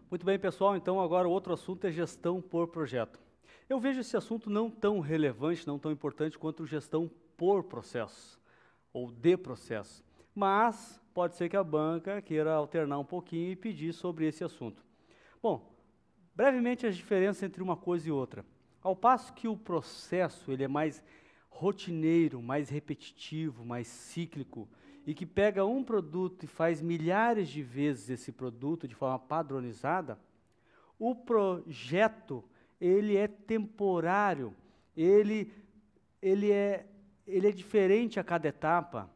Muito bem, pessoal. Então, agora o outro assunto é gestão por projeto. Eu vejo esse assunto não tão relevante, não tão importante quanto gestão por processo, ou de processo. Mas pode ser que a banca queira alternar um pouquinho e pedir sobre esse assunto. Bom, brevemente as diferenças entre uma coisa e outra. Ao passo que o processo ele é mais rotineiro, mais repetitivo, mais cíclico, e que pega um produto e faz milhares de vezes esse produto de forma padronizada, o projeto, ele é temporário, ele é diferente a cada etapa,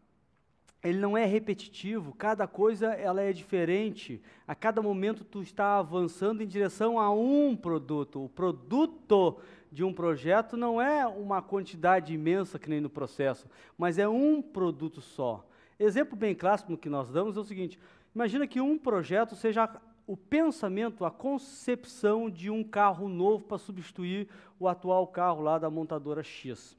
ele não é repetitivo, cada coisa ela é diferente, a cada momento tu está avançando em direção a um produto. O produto de um projeto não é uma quantidade imensa que nem no processo, mas é um produto só. Exemplo bem clássico que nós damos é o seguinte: imagina que um projeto seja o pensamento, a concepção de um carro novo para substituir o atual carro lá da montadora X.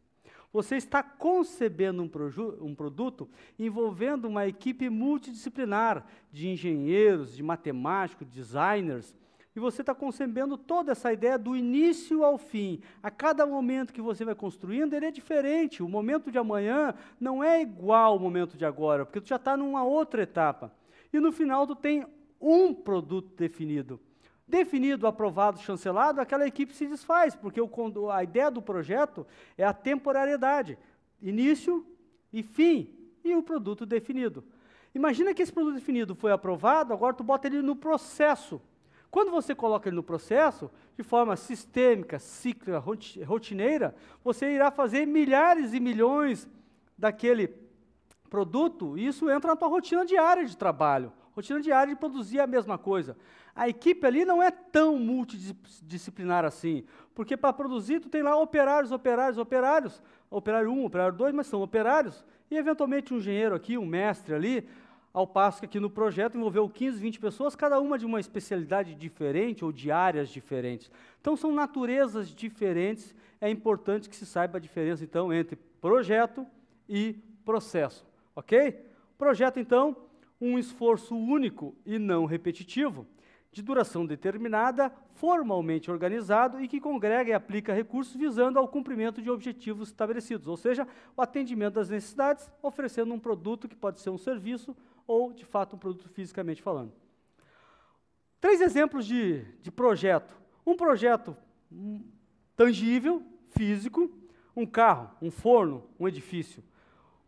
Você está concebendo um produto envolvendo uma equipe multidisciplinar de engenheiros, de matemáticos, designers, e você está concebendo toda essa ideia do início ao fim. A cada momento que você vai construindo, ele é diferente. O momento de amanhã não é igual ao momento de agora, porque tu já está numa outra etapa. E no final tu tem um produto definido. Definido, aprovado, chancelado, aquela equipe se desfaz, porque a ideia do projeto é a temporariedade, início e fim, e o produto definido. Imagina que esse produto definido foi aprovado, agora tu bota ele no processo. Quando você coloca ele no processo, de forma sistêmica, cíclica, rotineira, você irá fazer milhares e milhões daquele produto, e isso entra na tua rotina diária de trabalho, rotina diária de produzir a mesma coisa. A equipe ali não é tão multidisciplinar assim, porque para produzir tu tem lá operário 1, operário 2, mas são operários, e eventualmente um engenheiro aqui, um mestre ali, ao passo que aqui no projeto envolveu 15, 20 pessoas, cada uma de uma especialidade diferente ou de áreas diferentes. Então são naturezas diferentes, é importante que se saiba a diferença então entre projeto e processo, ok? Projeto então, um esforço único e não repetitivo, de duração determinada, formalmente organizado e que congrega e aplica recursos visando ao cumprimento de objetivos estabelecidos, ou seja, o atendimento das necessidades, oferecendo um produto que pode ser um serviço ou, de fato, um produto fisicamente falando. 3 exemplos de projeto. Um projeto tangível, físico, um carro, um forno, um edifício.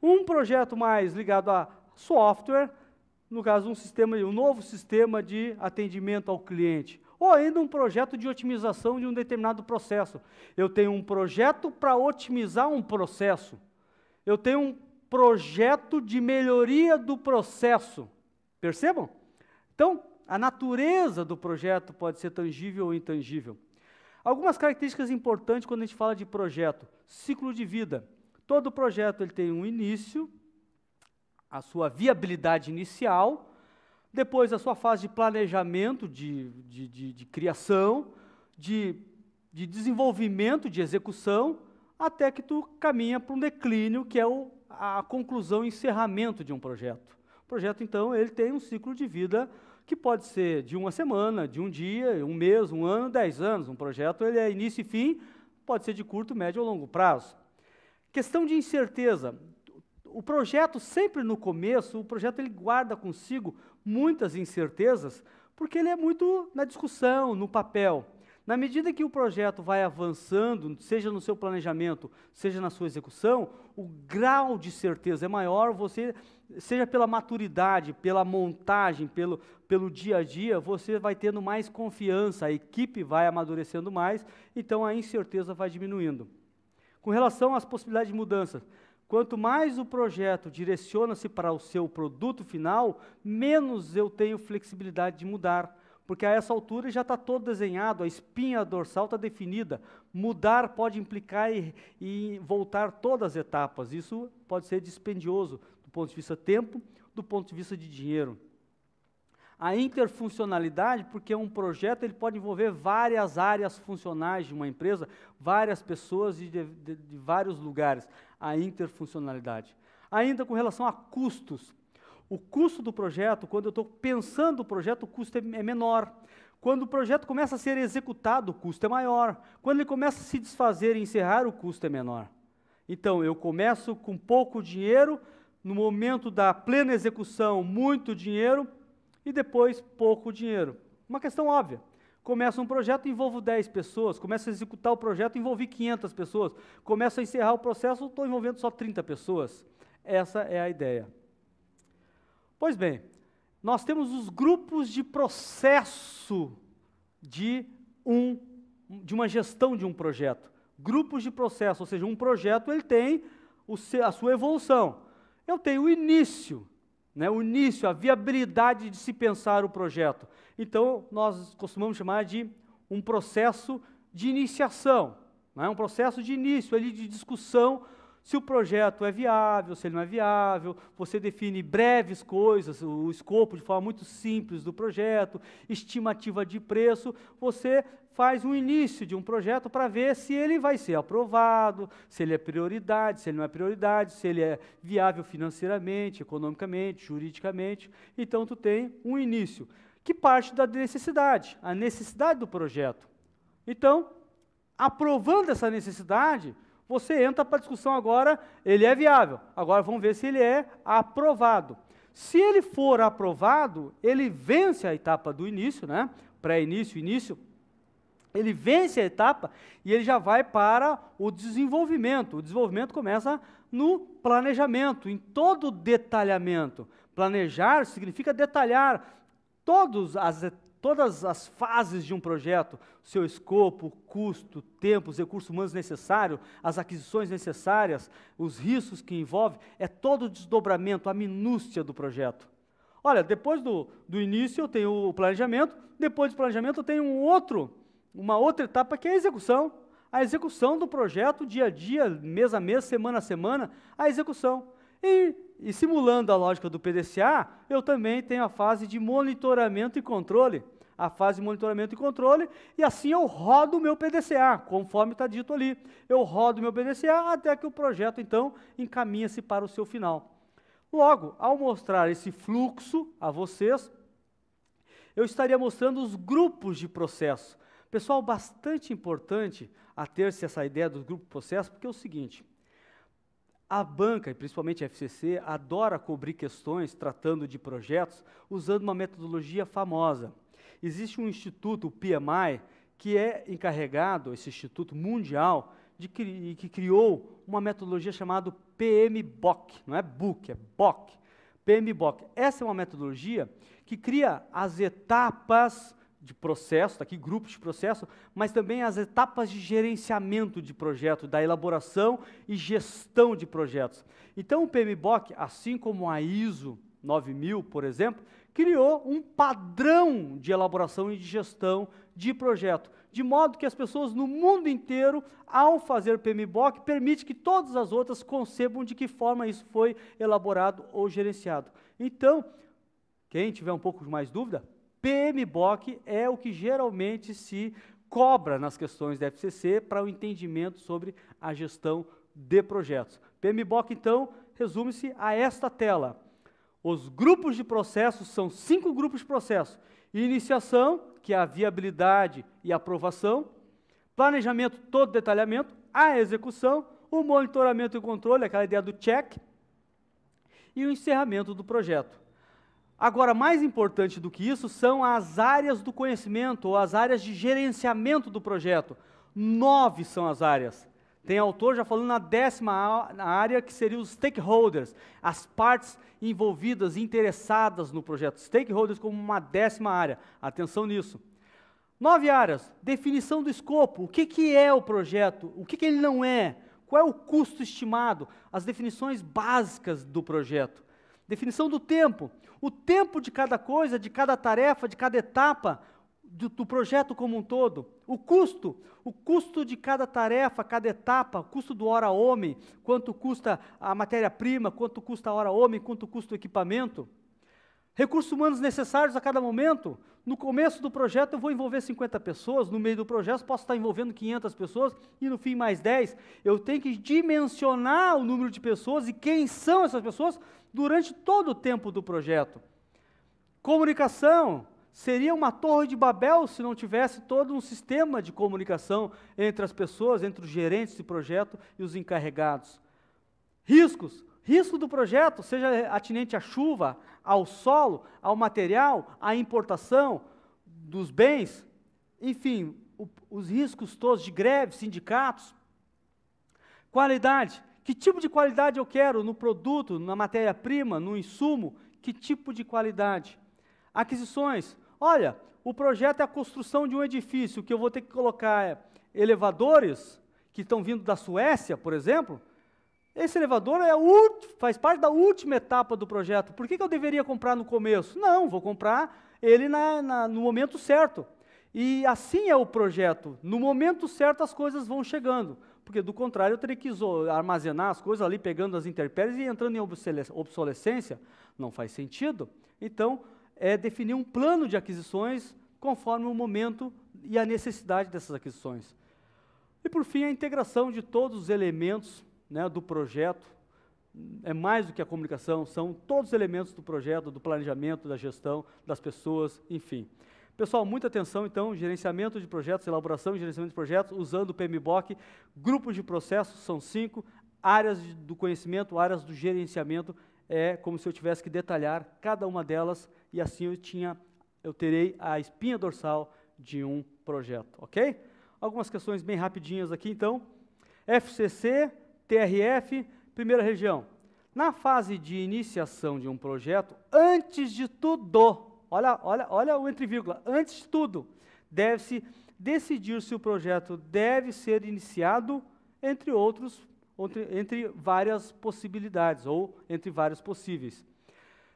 Um projeto mais ligado a software, no caso, um novo sistema de atendimento ao cliente, ou ainda um projeto de otimização de um determinado processo. Eu tenho um projeto para otimizar um processo. Eu tenho um projeto de melhoria do processo. Percebam? Então, a natureza do projeto pode ser tangível ou intangível. Algumas características importantes quando a gente fala de projeto. Ciclo de vida. Todo projeto ele tem um início, a sua viabilidade inicial, depois a sua fase de planejamento, de criação, de desenvolvimento, de execução, até que tu caminha para um declínio, que é a conclusão, o encerramento de um projeto. O projeto, então, ele tem um ciclo de vida que pode ser de uma semana, de um dia, um mês, um ano, 10 anos. Um projeto ele é início e fim, pode ser de curto, médio ou longo prazo. Questão de incerteza. O projeto, sempre no começo, o projeto ele guarda consigo muitas incertezas, porque ele é muito na discussão, no papel. Na medida que o projeto vai avançando, seja no seu planejamento, seja na sua execução, o grau de certeza é maior, seja pela maturidade, pela montagem, pelo dia a dia, você vai tendo mais confiança, a equipe vai amadurecendo mais, então a incerteza vai diminuindo. Com relação às possibilidades de mudança, quanto mais o projeto direciona-se para o seu produto final, menos eu tenho flexibilidade de mudar, porque a essa altura já está todo desenhado, a espinha dorsal está definida. Mudar pode implicar e voltar todas as etapas. Isso pode ser dispendioso do ponto de vista tempo, do ponto de vista de dinheiro. A interfuncionalidade, porque um projeto ele pode envolver várias áreas funcionais de uma empresa, várias pessoas de vários lugares. A interfuncionalidade. Ainda com relação a custos. O custo do projeto, quando eu estou pensando o projeto, o custo é menor. Quando o projeto começa a ser executado, o custo é maior. Quando ele começa a se desfazer e encerrar, o custo é menor. Então, eu começo com pouco dinheiro, no momento da plena execução, muito dinheiro, e depois pouco dinheiro. Uma questão óbvia. Começa um projeto, envolvo 10 pessoas, começo a executar o projeto, envolvi 500 pessoas, começo a encerrar o processo, estou envolvendo só 30 pessoas. Essa é a ideia. Pois bem, nós temos os grupos de processo de uma gestão de um projeto. Grupos de processo, ou seja, um projeto ele tem a sua evolução. Eu tenho o início, a viabilidade de se pensar o projeto. Então, nós costumamos chamar de um processo de iniciação, um processo de início, ali de discussão, se o projeto é viável, se ele não é viável, você define breves coisas, o escopo de forma muito simples do projeto, estimativa de preço, você faz um início de um projeto para ver se ele vai ser aprovado, se ele é prioridade, se ele não é prioridade, se ele é viável financeiramente, economicamente, juridicamente. Então, tu tem um início, que parte da necessidade, a necessidade do projeto. Então, aprovando essa necessidade, você entra para a discussão agora, ele é viável. Agora vamos ver se ele é aprovado. Se ele for aprovado, ele vence a etapa do início, pré-início, início, ele vence a etapa e ele já vai para o desenvolvimento. O desenvolvimento começa no planejamento, em todo o detalhamento. Planejar significa detalhar todas as fases de um projeto, seu escopo, custo, tempo, os recursos humanos necessários, as aquisições necessárias, os riscos que envolve, é todo o desdobramento, a minúcia do projeto. Olha, depois do início eu tenho o planejamento, depois do planejamento eu tenho uma outra etapa que é a execução do projeto, dia a dia, mês a mês, semana a semana, a execução. E simulando a lógica do PDCA, eu também tenho a fase de monitoramento e controle. A fase de monitoramento e controle, e assim eu rodo o meu PDCA, conforme está dito ali. Eu rodo o meu PDCA até que o projeto, então, encaminha-se para o seu final. Logo, ao mostrar esse fluxo a vocês, eu estaria mostrando os grupos de processo. Pessoal, bastante importante a ter-se essa ideia dos grupos de processo, porque é o seguinte, a banca, e principalmente a FCC, adora cobrir questões tratando de projetos usando uma metodologia famosa. Existe um instituto, o PMI, que é encarregado, esse instituto mundial, que criou uma metodologia chamada PMBOK, não é BOK, é BOK, PMBOK. Essa é uma metodologia que cria as etapas de processo, tá aqui grupos de processo, mas também as etapas de gerenciamento de projeto, da elaboração e gestão de projetos. Então o PMBOK, assim como a ISO 9000, por exemplo, criou um padrão de elaboração e de gestão de projeto, de modo que as pessoas no mundo inteiro, ao fazer PMBOK, permite que todas as outras concebam de que forma isso foi elaborado ou gerenciado. Então, quem tiver um pouco mais dúvida, PMBOK é o que geralmente se cobra nas questões da FCC para o entendimento sobre a gestão de projetos. PMBOK, então, resume-se a esta tela. Os grupos de processos são 5 grupos de processo. Iniciação, que é a viabilidade e aprovação. Planejamento, todo detalhamento. A execução, o monitoramento e controle, aquela ideia do check. E o encerramento do projeto. Agora, mais importante do que isso são as áreas do conhecimento, ou as áreas de gerenciamento do projeto. 9 são as áreas. Tem autor já falando na 10ª área, que seria os stakeholders, as partes envolvidas, interessadas no projeto. Stakeholders como uma 10ª área. Atenção nisso. 9 áreas. Definição do escopo. O que é o projeto? O que ele não é? Qual é o custo estimado? As definições básicas do projeto. Definição do tempo. O tempo de cada coisa, de cada tarefa, de cada etapa do projeto como um todo. O custo de cada tarefa, cada etapa, o custo do hora homem, quanto custa a matéria-prima, quanto custa a hora homem, quanto custa o equipamento. Recursos humanos necessários a cada momento. No começo do projeto eu vou envolver 50 pessoas, no meio do projeto posso estar envolvendo 500 pessoas e no fim mais 10. Eu tenho que dimensionar o número de pessoas e quem são essas pessoas durante todo o tempo do projeto. Comunicação, seria uma torre de Babel se não tivesse todo um sistema de comunicação entre as pessoas, entre os gerentes de projeto e os encarregados. Riscos. Risco do projeto, seja atinente à chuva, ao solo, ao material, à importação dos bens, enfim, os riscos todos de greve, sindicatos. Qualidade. Que tipo de qualidade eu quero no produto, na matéria-prima, no insumo? Que tipo de qualidade? Aquisições. Olha, o projeto é a construção de um edifício, que eu vou ter que colocar elevadores, que estão vindo da Suécia, por exemplo. Esse elevador faz parte da última etapa do projeto. Por que eu deveria comprar no começo? Não, vou comprar ele no momento certo. E assim é o projeto. No momento certo as coisas vão chegando. Porque do contrário eu teria que armazenar as coisas ali, pegando as intempéries e entrando em obsolescência. Não faz sentido. Então, é definir um plano de aquisições conforme o momento e a necessidade dessas aquisições. E por fim, a integração de todos os elementos, né, do projeto. É mais do que a comunicação, são todos os elementos do projeto, do planejamento, da gestão, das pessoas, enfim. Pessoal, muita atenção, então, gerenciamento de projetos, elaboração e gerenciamento de projetos, usando o PMBOK, grupos de processos, são 5, áreas do conhecimento, áreas do gerenciamento, é como se eu tivesse que detalhar cada uma delas, e assim eu terei a espinha dorsal de um projeto, ok? Algumas questões bem rapidinhas aqui, então. FCC, TRF, primeira região. Na fase de iniciação de um projeto, antes de tudo, olha o entre vírgula, antes de tudo, deve-se decidir se o projeto deve ser iniciado, entre várias possibilidades, ou entre vários possíveis.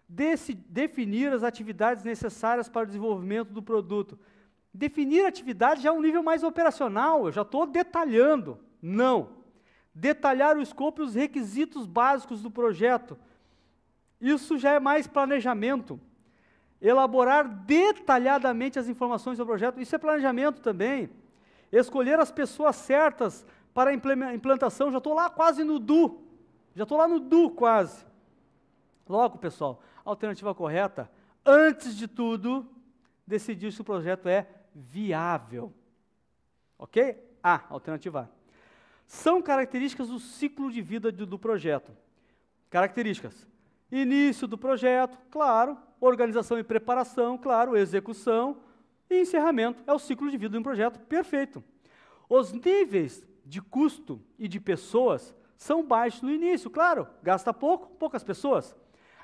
Definir as atividades necessárias para o desenvolvimento do produto. Definir atividades já é um nível mais operacional, eu já estou detalhando. Não. Detalhar o escopo e os requisitos básicos do projeto. Isso já é mais planejamento. Elaborar detalhadamente as informações do projeto, isso é planejamento também. Escolher as pessoas certas para a implantação, já estou lá quase no DO. Já estou lá no DO quase. Logo, pessoal, a alternativa correta, antes de tudo, decidir se o projeto é viável. Ok? A, alternativa A. São características do ciclo de vida do projeto. Características. Início do projeto, claro. Organização e preparação, claro. Execução e encerramento. É o ciclo de vida de um projeto, perfeito. Os níveis de custo e de pessoas são baixos no início, claro. Gasta poucas pessoas.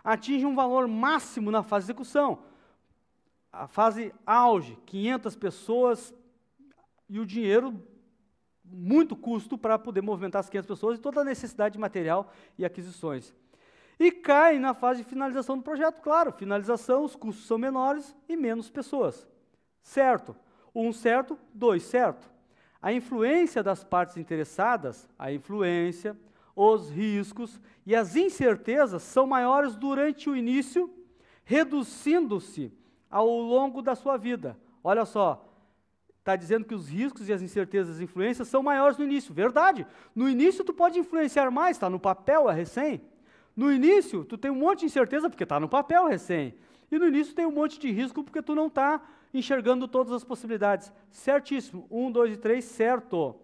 Atinge um valor máximo na fase de execução. A fase auge, 500 pessoas e o dinheiro, muito custo para poder movimentar as 500 pessoas e toda a necessidade de material e aquisições. E cai na fase de finalização do projeto, claro, finalização, os custos são menores e menos pessoas. Certo? 1 certo, 2 certo. A influência das partes interessadas, os riscos e as incertezas são maiores durante o início, reduzindo-se ao longo da sua vida. Olha só, está dizendo que os riscos e as incertezas e influências são maiores no início. Verdade. No início tu pode influenciar mais, está no papel, é recém. No início tu tem um monte de incerteza porque está no papel, recém. E no início tem um monte de risco porque tu não está enxergando todas as possibilidades. Certíssimo. 1, 2 e 3, certo.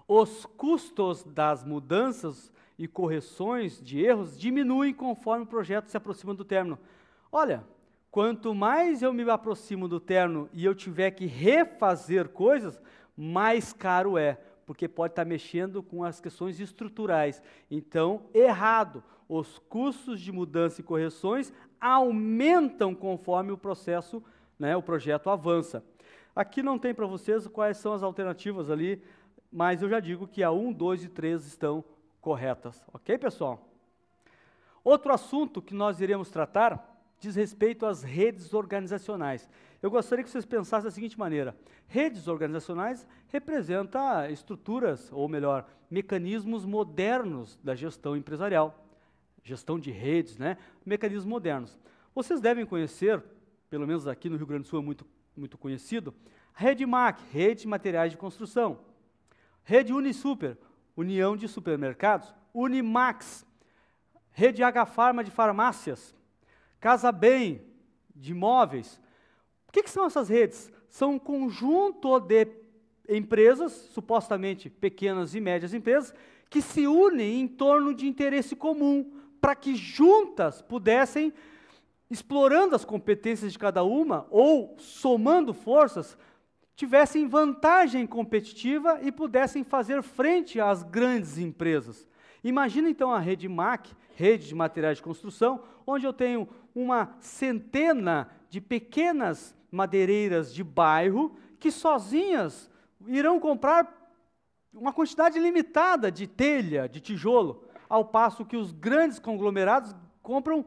Os custos das mudanças e correções de erros diminuem conforme o projeto se aproxima do término. Olha, quanto mais eu me aproximo do término e eu tiver que refazer coisas, mais caro é, porque pode estar mexendo com as questões estruturais. Então, errado. Os custos de mudança e correções aumentam conforme o processo, né, o projeto avança. Aqui não tem para vocês quais são as alternativas ali, mas eu já digo que a 1, 2 e 3 estão corretas. Ok, pessoal? Outro assunto que nós iremos tratar diz respeito às redes organizacionais. Eu gostaria que vocês pensassem da seguinte maneira: redes organizacionais representam estruturas, ou melhor, mecanismos modernos da gestão empresarial. Gestão de redes, né? Mecanismos modernos. Vocês devem conhecer, pelo menos aqui no Rio Grande do Sul é muito conhecido, a Rede MAC, Rede de Materiais de Construção. Rede Unisuper, União de Supermercados. Unimax, Rede H Pharma de Farmácias. Casa Bem, de Imóveis. O que são essas redes? São um conjunto de empresas, supostamente pequenas e médias empresas, que se unem em torno de interesse comum, para que juntas pudessem, explorando as competências de cada uma, ou somando forças, tivessem vantagem competitiva e pudessem fazer frente às grandes empresas. Imagina então a rede MAC, rede de materiais de construção, onde eu tenho uma centena de pequenas madeireiras de bairro que sozinhas irão comprar uma quantidade limitada de telha, de tijolo, ao passo que os grandes conglomerados compram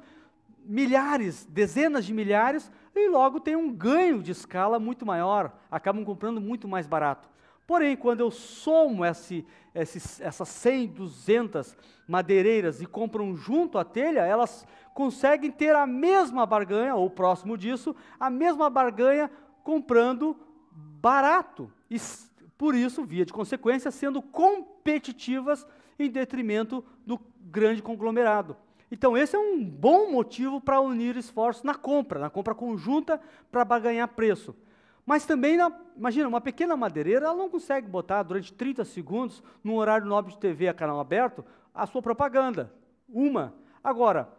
milhares, dezenas de milhares, e logo tem um ganho de escala muito maior, acabam comprando muito mais barato. Porém, quando eu somo essas 100, 200 madeireiras e compram junto a telha, elas conseguem ter a mesma barganha, ou próximo disso, a mesma barganha comprando barato. E, por isso, via de consequência, sendo competitivas em detrimento do grande conglomerado. Então, esse é um bom motivo para unir esforços na compra conjunta para barganhar preço. Mas também, imagina, uma pequena madeireira, ela não consegue botar durante 30 segundos, num horário nobre de TV a canal aberto, a sua propaganda. Agora,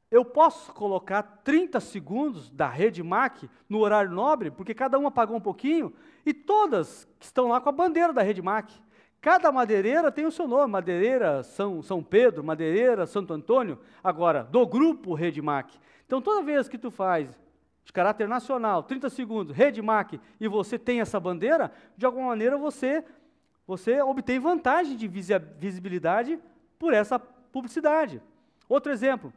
eu posso colocar 30 segundos da rede MAC no horário nobre, porque cada uma pagou um pouquinho, e todas que estão lá com a bandeira da rede MAC. Cada madeireira tem o seu nome, madeireira São Pedro, madeireira Santo Antônio, agora, do grupo Rede MAC. Então, toda vez que tu faz, de caráter nacional, 30 segundos, Rede MAC, e você tem essa bandeira, de alguma maneira você obtém vantagem de visibilidade por essa publicidade. Outro exemplo,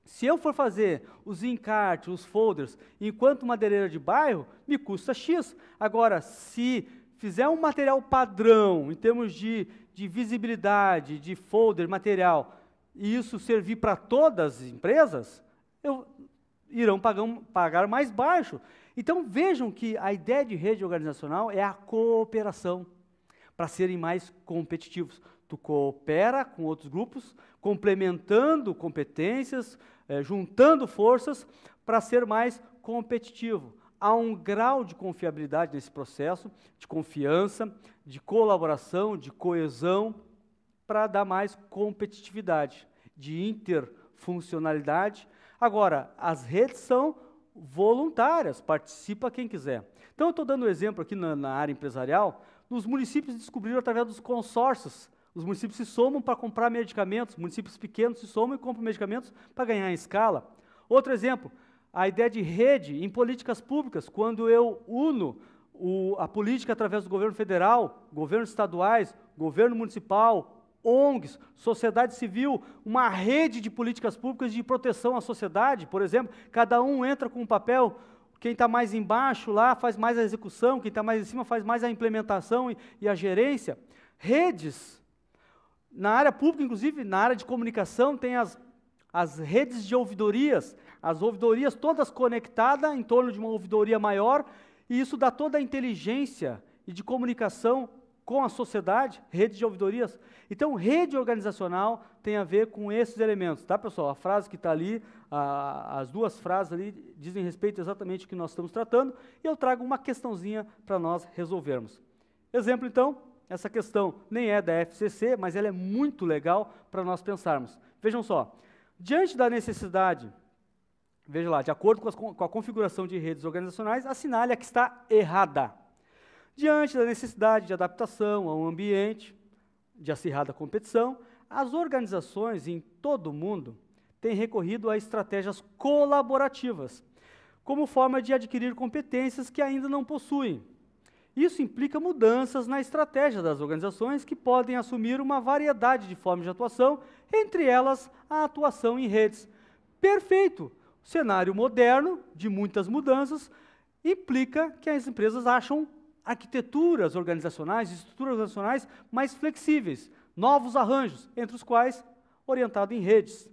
se eu for fazer os encartes, os folders, enquanto madeireira de bairro, me custa X. Agora, se fizer um material padrão, em termos de visibilidade, de folder, material, e isso servir para todas as empresas, irão pagar mais baixo. Então, vejam que a ideia de rede organizacional é a cooperação, para serem mais competitivos. Tu coopera com outros grupos, complementando competências, juntando forças, para ser mais competitivo. Há um grau de confiabilidade nesse processo, de confiança, de colaboração, de coesão, para dar mais competitividade, de interfuncionalidade. Agora, as redes são voluntárias, participa quem quiser. Então, eu estou dando um exemplo aqui na área empresarial, os municípios descobriram através dos consórcios. Os municípios se somam para comprar medicamentos, municípios pequenos se somam e compram medicamentos para ganhar em escala. Outro exemplo, a ideia de rede em políticas públicas, quando eu uno a política através do governo federal, governos estaduais, governo municipal, ONGs, sociedade civil, uma rede de políticas públicas de proteção à sociedade, por exemplo, cada um entra com um papel, quem está mais embaixo lá faz mais a execução, quem está mais em cima faz mais a implementação e a gerência. Redes, na área pública, inclusive, na área de comunicação, tem as redes de ouvidorias, as ouvidorias todas conectadas em torno de uma ouvidoria maior, e isso dá toda a inteligência e de comunicação com a sociedade, rede de ouvidorias. Então, rede organizacional tem a ver com esses elementos, tá, pessoal? A frase que está ali, as duas frases ali, dizem respeito exatamente ao que nós estamos tratando, e eu trago uma questãozinha para nós resolvermos. Exemplo, então, essa questão nem é da FCC, mas ela é muito legal para nós pensarmos. Vejam só, diante da necessidade, veja lá, de acordo com a configuração de redes organizacionais, assinale a que está errada. Diante da necessidade de adaptação ao ambiente, de acirrada competição, as organizações em todo o mundo têm recorrido a estratégias colaborativas, como forma de adquirir competências que ainda não possuem. Isso implica mudanças na estratégia das organizações que podem assumir uma variedade de formas de atuação, entre elas a atuação em redes. Perfeito! O cenário moderno, de muitas mudanças, implica que as empresas acham arquiteturas organizacionais, estruturas organizacionais mais flexíveis, novos arranjos, entre os quais orientado em redes.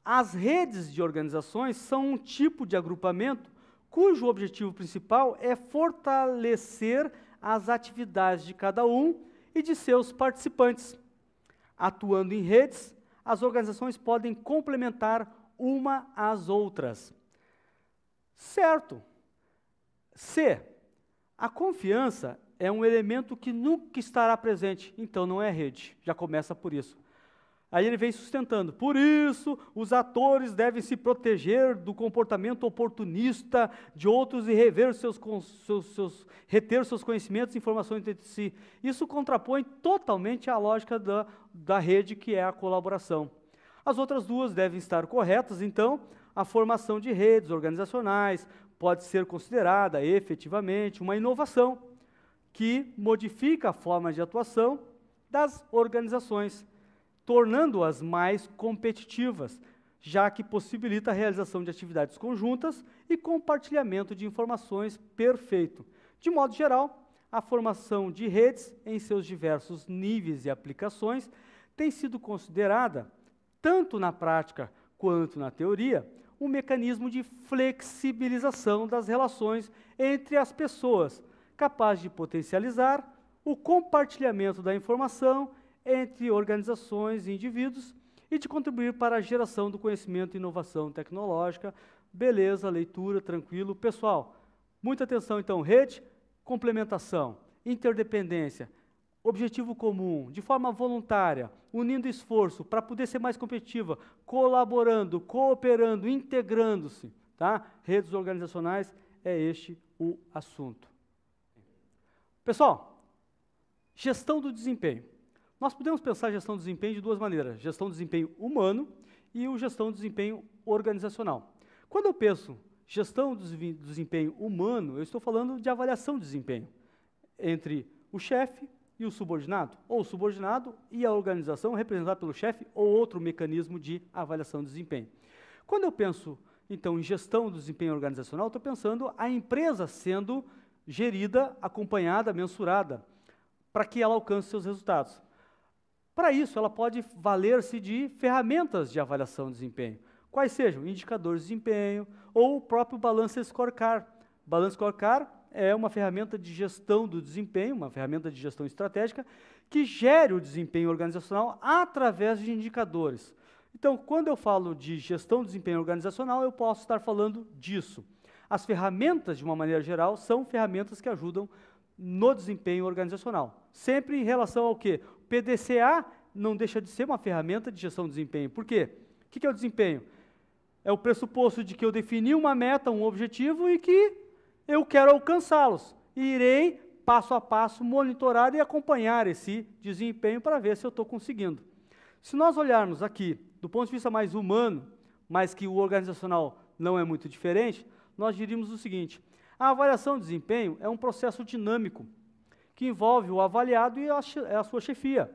As redes de organizações são um tipo de agrupamento cujo objetivo principal é fortalecer as atividades de cada um e de seus participantes. Atuando em redes, as organizações podem complementar uma às outras. Certo. C, a confiança é um elemento que nunca estará presente, então não é rede, já começa por isso. Aí ele vem sustentando, por isso os atores devem se proteger do comportamento oportunista de outros e reter seus conhecimentos e informações entre si. Isso contrapõe totalmente à lógica da rede, que é a colaboração. As outras duas devem estar corretas, então a formação de redes organizacionais pode ser considerada efetivamente uma inovação que modifica a forma de atuação das organizações, tornando-as mais competitivas, já que possibilita a realização de atividades conjuntas e compartilhamento de informações perfeito. De modo geral, a formação de redes em seus diversos níveis e aplicações tem sido considerada, tanto na prática quanto na teoria, um mecanismo de flexibilização das relações entre as pessoas, capaz de potencializar o compartilhamento da informação entre organizações e indivíduos e de contribuir para a geração do conhecimento e inovação tecnológica. Beleza, leitura, tranquilo. Pessoal, muita atenção então, rede, complementação, interdependência, objetivo comum, de forma voluntária, unindo esforço para poder ser mais competitiva, colaborando, cooperando, integrando-se, tá? Redes organizacionais, é este o assunto. Pessoal, gestão do desempenho. Nós podemos pensar a gestão do desempenho de duas maneiras, gestão do desempenho humano e o gestão do desempenho organizacional. Quando eu penso gestão do desempenho humano, eu estou falando de avaliação de desempenho entre o chefe e o subordinado, ou o subordinado e a organização representada pelo chefe ou outro mecanismo de avaliação de desempenho. Quando eu penso, então, em gestão do desempenho organizacional, estou pensando a empresa sendo gerida, acompanhada, mensurada, para que ela alcance seus resultados. Para isso, ela pode valer-se de ferramentas de avaliação de desempenho, quais sejam indicadores de desempenho ou o próprio Balance Scorecard. Balance Scorecard é uma ferramenta de gestão do desempenho, uma ferramenta de gestão estratégica, que gere o desempenho organizacional através de indicadores. Então, quando eu falo de gestão do desempenho organizacional, eu posso estar falando disso. As ferramentas, de uma maneira geral, são ferramentas que ajudam no desempenho organizacional. Sempre em relação ao quê? O PDCA não deixa de ser uma ferramenta de gestão de desempenho. Por quê? O que é o desempenho? É o pressuposto de que eu defini uma meta, um objetivo e que eu quero alcançá-los. E irei, passo a passo, monitorar e acompanhar esse desempenho para ver se eu estou conseguindo. Se nós olharmos aqui, do ponto de vista mais humano, mas que o organizacional não é muito diferente, nós diríamos o seguinte: a avaliação de desempenho é um processo dinâmico que envolve o avaliado e a sua chefia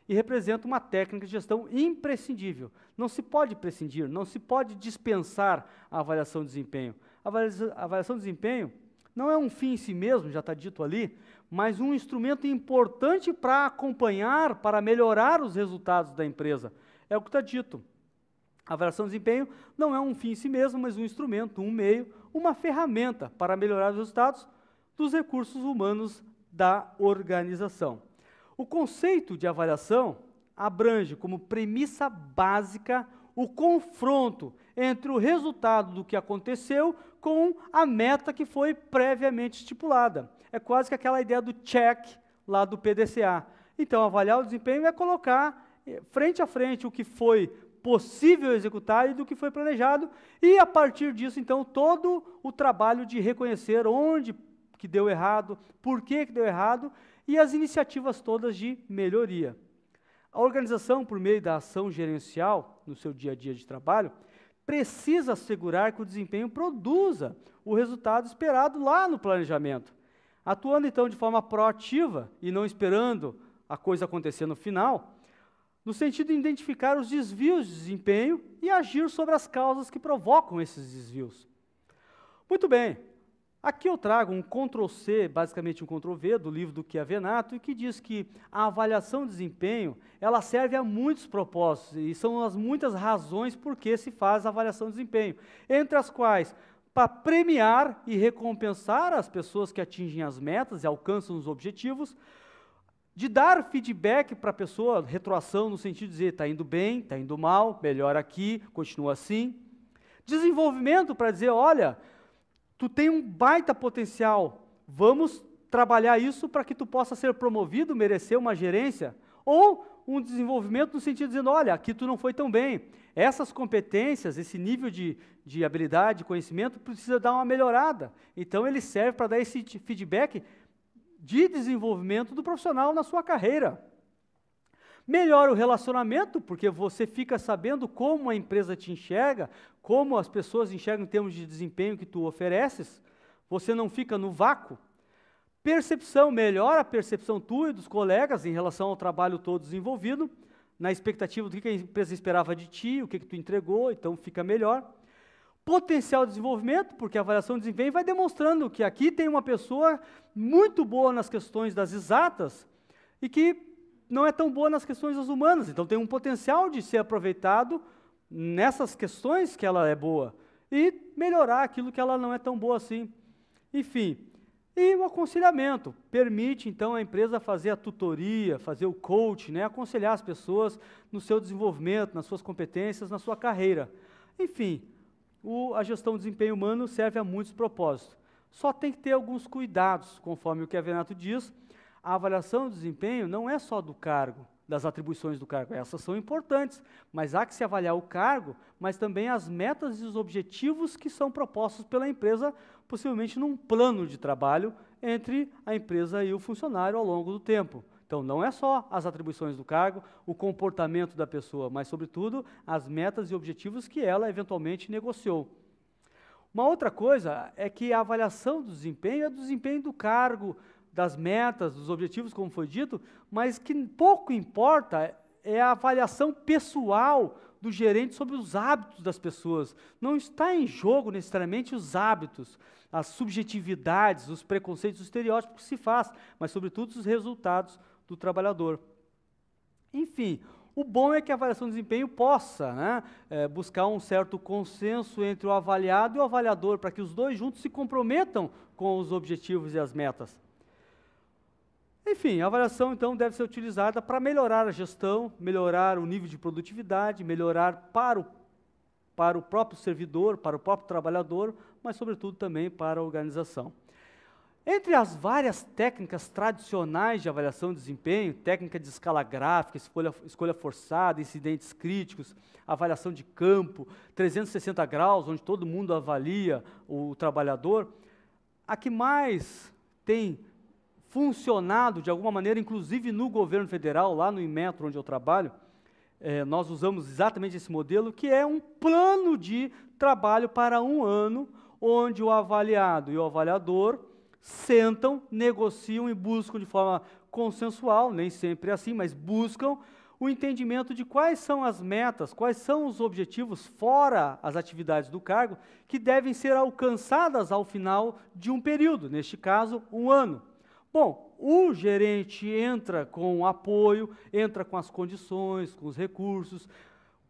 e representa uma técnica de gestão imprescindível. Não se pode prescindir, não se pode dispensar a avaliação de desempenho. A avaliação de desempenho não é um fim em si mesmo, já está dito ali, mas um instrumento importante para acompanhar, para melhorar os resultados da empresa. É o que está dito. A avaliação de desempenho não é um fim em si mesmo, mas um instrumento, um meio, uma ferramenta para melhorar os resultados dos recursos humanos da organização. O conceito de avaliação abrange como premissa básica o confronto entre o resultado do que aconteceu com a meta que foi previamente estipulada. É quase que aquela ideia do check lá do PDCA. Então, avaliar o desempenho é colocar frente a frente o que foi possível executar e do que foi planejado, e a partir disso, então, todo o trabalho de reconhecer onde que deu errado, por que deu errado, e as iniciativas todas de melhoria. A organização, por meio da ação gerencial, no seu dia a dia de trabalho, precisa assegurar que o desempenho produza o resultado esperado lá no planejamento, atuando, então, de forma proativa e não esperando a coisa acontecer no final, no sentido de identificar os desvios de desempenho e agir sobre as causas que provocam esses desvios. Muito bem, aqui eu trago um Ctrl+C, basicamente um Ctrl+V, do livro do Chiavenato, e que diz que a avaliação de desempenho, ela serve a muitos propósitos, e são as muitas razões por que se faz a avaliação de desempenho, entre as quais, para premiar e recompensar as pessoas que atingem as metas e alcançam os objetivos, de dar feedback para a pessoa, retroação no sentido de dizer, está indo bem, está indo mal, melhora aqui, continua assim. Desenvolvimento para dizer, olha, tu tem um baita potencial, vamos trabalhar isso para que tu possa ser promovido, merecer uma gerência, ou um desenvolvimento no sentido de dizendo, olha, aqui tu não foi tão bem, essas competências, esse nível de habilidade, de conhecimento, precisa dar uma melhorada. Então ele serve para dar esse feedback de desenvolvimento do profissional na sua carreira. Melhora o relacionamento, porque você fica sabendo como a empresa te enxerga, como as pessoas enxergam em termos de desempenho que tu ofereces, você não fica no vácuo. Percepção, melhora a percepção tua e dos colegas em relação ao trabalho todo desenvolvido, na expectativa do que a empresa esperava de ti, o que tu entregou, então fica melhor. Potencial de desenvolvimento, porque a avaliação de desempenho vai demonstrando que aqui tem uma pessoa muito boa nas questões das exatas e que não é tão boa nas questões das humanas, então tem um potencial de ser aproveitado nessas questões que ela é boa e melhorar aquilo que ela não é tão boa assim. Enfim, e o aconselhamento permite então a empresa fazer a tutoria, fazer o coach, né, aconselhar as pessoas no seu desenvolvimento, nas suas competências, na sua carreira. Enfim, a gestão do desempenho humano serve a muitos propósitos. Só tem que ter alguns cuidados, conforme o que a Venato diz. A avaliação do desempenho não é só do cargo, das atribuições do cargo, essas são importantes, mas há que se avaliar o cargo, mas também as metas e os objetivos que são propostos pela empresa, possivelmente num plano de trabalho entre a empresa e o funcionário ao longo do tempo. Então, não é só as atribuições do cargo, o comportamento da pessoa, mas, sobretudo, as metas e objetivos que ela eventualmente negociou. Uma outra coisa é que a avaliação do desempenho é do desempenho do cargo, das metas, dos objetivos, como foi dito, mas que pouco importa é a avaliação pessoal do gerente sobre os hábitos das pessoas. Não está em jogo necessariamente os hábitos, as subjetividades, os preconceitos, os estereótipos que se faz, mas sobretudo os resultados do trabalhador. Enfim, o bom é que a avaliação de desempenho possa, né, buscar um certo consenso entre o avaliado e o avaliador, para que os dois juntos se comprometam com os objetivos e as metas. Enfim, a avaliação, então, deve ser utilizada para melhorar a gestão, melhorar o nível de produtividade, melhorar para o próprio servidor, para o próprio trabalhador, mas, sobretudo, também para a organização. Entre as várias técnicas tradicionais de avaliação de desempenho, técnica de escala gráfica, escolha forçada, incidentes críticos, avaliação de campo, 360 graus, onde todo mundo avalia o trabalhador, a que mais tem funcionado de alguma maneira, inclusive no governo federal, lá no Inmetro, onde eu trabalho, nós usamos exatamente esse modelo, que é um plano de trabalho para um ano, onde o avaliado e o avaliador sentam, negociam e buscam de forma consensual, nem sempre é assim, mas buscam o entendimento de quais são as metas, quais são os objetivos, fora as atividades do cargo, que devem ser alcançadas ao final de um período, neste caso, um ano. Bom, o gerente entra com o apoio, entra com as condições, com os recursos.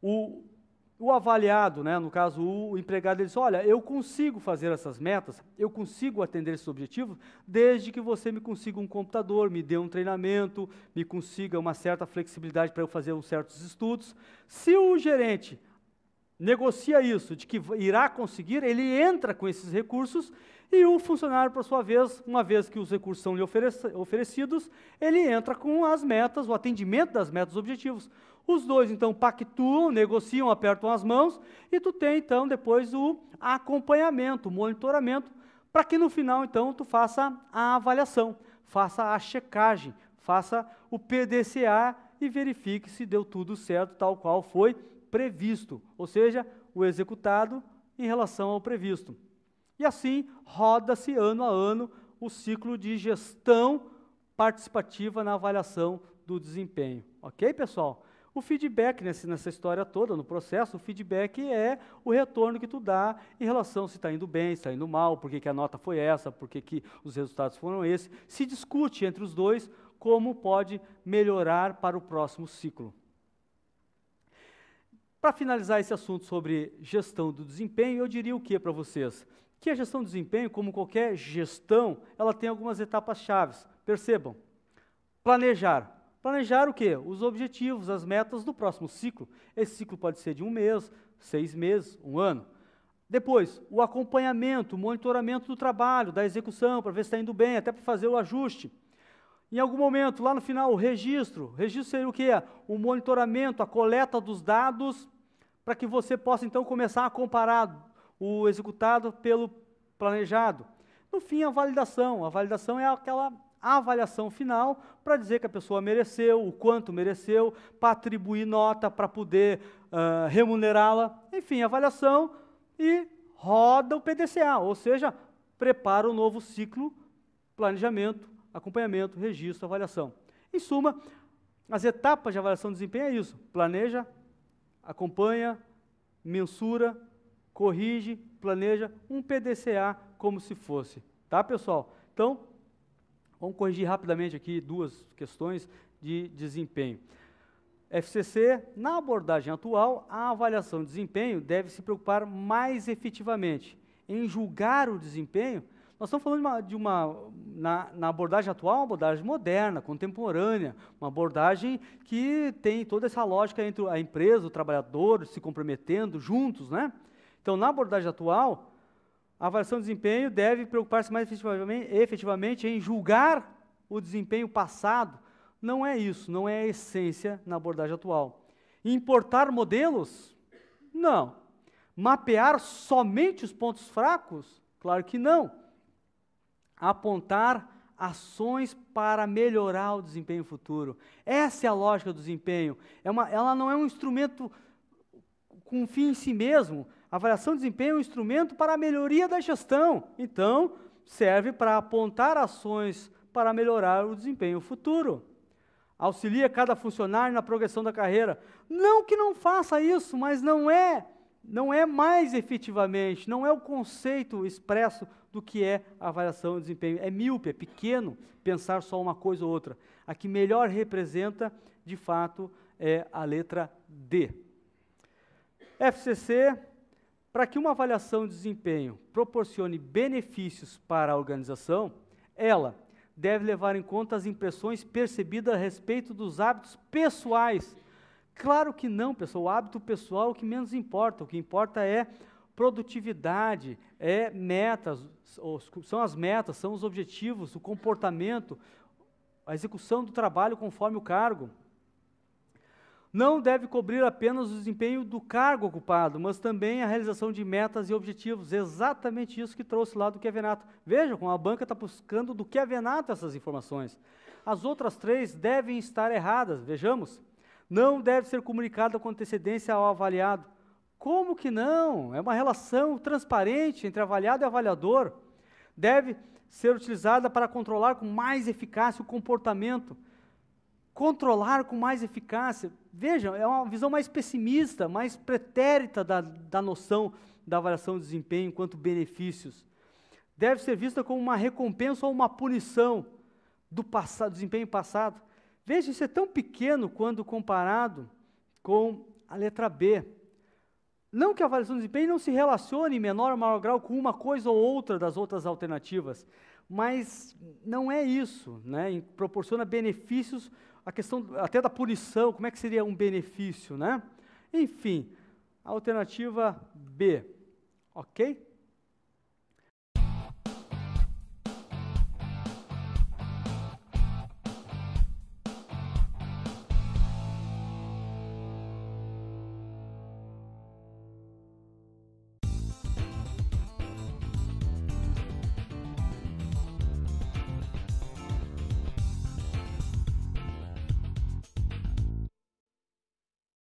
O avaliado, né, no caso o empregado, ele diz, olha, eu consigo fazer essas metas, eu consigo atender esses objetivos, desde que você me consiga um computador, me dê um treinamento, me consiga uma certa flexibilidade para eu fazer uns certos estudos. Se o gerente negocia isso, de que irá conseguir, ele entra com esses recursos e o funcionário, por sua vez, uma vez que os recursos são lhe oferecidos, ele entra com as metas, o atendimento das metas e objetivos. Os dois, então, pactuam, negociam, apertam as mãos, e tu tem, então, depois o acompanhamento, o monitoramento, para que no final, então, tu faça a avaliação, faça a checagem, faça o PDCA e verifique se deu tudo certo, tal qual foi previsto, ou seja, o executado em relação ao previsto. E assim, roda-se ano a ano o ciclo de gestão participativa na avaliação do desempenho. Ok, pessoal? O feedback nessa história toda, no processo, o feedback é o retorno que tu dá em relação se está indo bem, se está indo mal, por que a nota foi essa, por que os resultados foram esses. Se discute entre os dois como pode melhorar para o próximo ciclo. Para finalizar esse assunto sobre gestão do desempenho, eu diria o que para vocês? Que a gestão do desempenho, como qualquer gestão, ela tem algumas etapas-chave. Percebam. Planejar. Planejar o quê? Os objetivos, as metas do próximo ciclo. Esse ciclo pode ser de 1 mês, 6 meses, 1 ano. Depois, o acompanhamento, o monitoramento do trabalho, da execução, para ver se está indo bem, até para fazer o ajuste. Em algum momento, lá no final, o registro. O registro seria o quê? O monitoramento, a coleta dos dados, para que você possa, então, começar a comparar o executado pelo planejado. No fim, a validação. A validação é aquela avaliação final para dizer que a pessoa mereceu, o quanto mereceu, para atribuir nota, para poder remunerá-la. Enfim, avaliação e roda o PDCA, ou seja, prepara o novo ciclo, planejamento, acompanhamento, registro, avaliação. Em suma, as etapas de avaliação de desempenho é isso: planeja, acompanha, mensura, corrige, planeja, um PDCA como se fosse. Tá, pessoal? Então, vamos corrigir rapidamente aqui duas questões de desempenho. FCC, na abordagem atual, a avaliação de desempenho deve se preocupar mais efetivamente em julgar o desempenho. Nós estamos falando na abordagem atual, uma abordagem moderna, contemporânea, uma abordagem que tem toda essa lógica entre a empresa, o trabalhador, se comprometendo juntos, né? Então, na abordagem atual, a avaliação de desempenho deve preocupar-se mais efetivamente em julgar o desempenho passado. Não é isso, não é a essência na abordagem atual. Importar modelos? Não. Mapear somente os pontos fracos? Claro que não. Apontar ações para melhorar o desempenho futuro. Essa é a lógica do desempenho. Ela não é um instrumento com um fim em si mesmo. A avaliação de desempenho é um instrumento para a melhoria da gestão. Então, serve para apontar ações para melhorar o desempenho futuro. Auxilia cada funcionário na progressão da carreira. Não que não faça isso, mas não é mais efetivamente, não é o conceito expresso do que é a avaliação de desempenho. É míope, é pequeno pensar só uma coisa ou outra. A que melhor representa, de fato, é a letra D. FCC, para que uma avaliação de desempenho proporcione benefícios para a organização, ela deve levar em conta as impressões percebidas a respeito dos hábitos pessoais. Claro que não, pessoal, o hábito pessoal é o que menos importa. O que importa é produtividade, é metas, são as metas, são os objetivos, o comportamento, a execução do trabalho conforme o cargo. Não deve cobrir apenas o desempenho do cargo ocupado, mas também a realização de metas e objetivos. Exatamente isso que trouxe lá do Chiavenato. Veja como a banca está buscando do Chiavenato essas informações. As outras três devem estar erradas, vejamos. Não deve ser comunicado com antecedência ao avaliado. Como que não? É uma relação transparente entre avaliado e avaliador. Deve ser utilizada para controlar com mais eficácia o comportamento. Controlar com mais eficácia. Vejam, é uma visão mais pessimista, mais pretérita da noção da avaliação de desempenho enquanto benefícios. Deve ser vista como uma recompensa ou uma punição do desempenho passado. Veja, isso é tão pequeno quando comparado com a letra B. Não que a avaliação de desempenho não se relacione em menor ou maior grau com uma coisa ou outra das outras alternativas, mas não é isso, né? Proporciona benefícios, a questão até da punição, como é que seria um benefício, né? Enfim, alternativa B, ok?